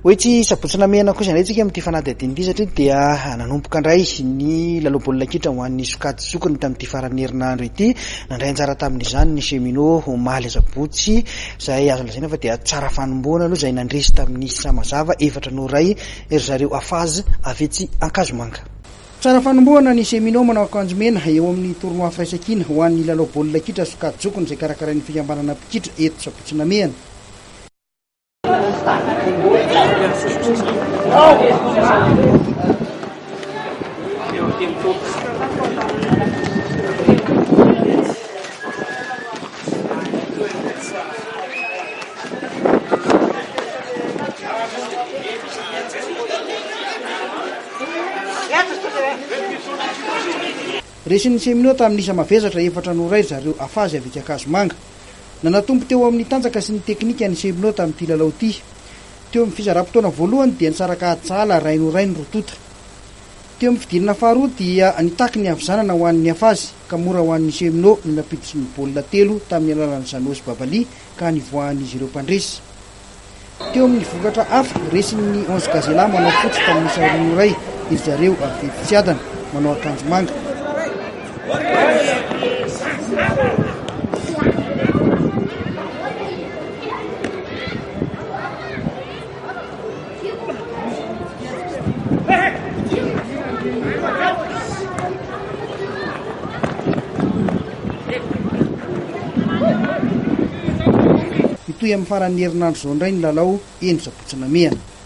hoe tsy sabotsina mena kosa indray tsika amin'ity fanadihadiana ity satria dia nanomboka indray ny lalao baolina kitra ho an'ny sokady zokiny tamin'ity farany herinandro ity, nandray anjara tamin'izany ny Cheminots omaly azabotsy izay azo lazaina fa dia tsara fanombohana aloha izay nandresy tamin'ny samazava 4-0 ry zareo afazy avy etsy Ankazomanga. Tsara fanombohana ny Cheminots manao akanjo mena eo amin'ny tournoi firaisankina ho an'ny lalao baolina kitra sokady zokiny izay karakarain'ny fikambanana mpikitra eto sabotsina mena. Resin'ny Cheminots tamin'ny isa mavesatra 4-0 zareo afazy avy etsy Ankazomanga. Nanatompo teo amin'ny tanjaka sy ny teknika ny Cheminots tamin'ity lalao ity. Teo amin'ny fizara-potoana voalohany dia nitsaraka Tsara 2-0 rotota. Teo amin'ny fidirana faharoa dia nitaky ny avizanana ho an'ny afazy ka mora ho an'ny Cheminots ny napiditsy ny baolina 3 tamin'ny alalan'ny Zanosy Babali ka nivoahan'izy ireo mpandresy. Teo amin'ny vokatra hafa resin'ny 11 gazela manao fotsy tamin'ny isa 2-0 izy zareo avy Tsiadana manao akanjo manga. Mitohy amin'ny faran'ny herinandro izao indray ny lalao eny sabotsina mena.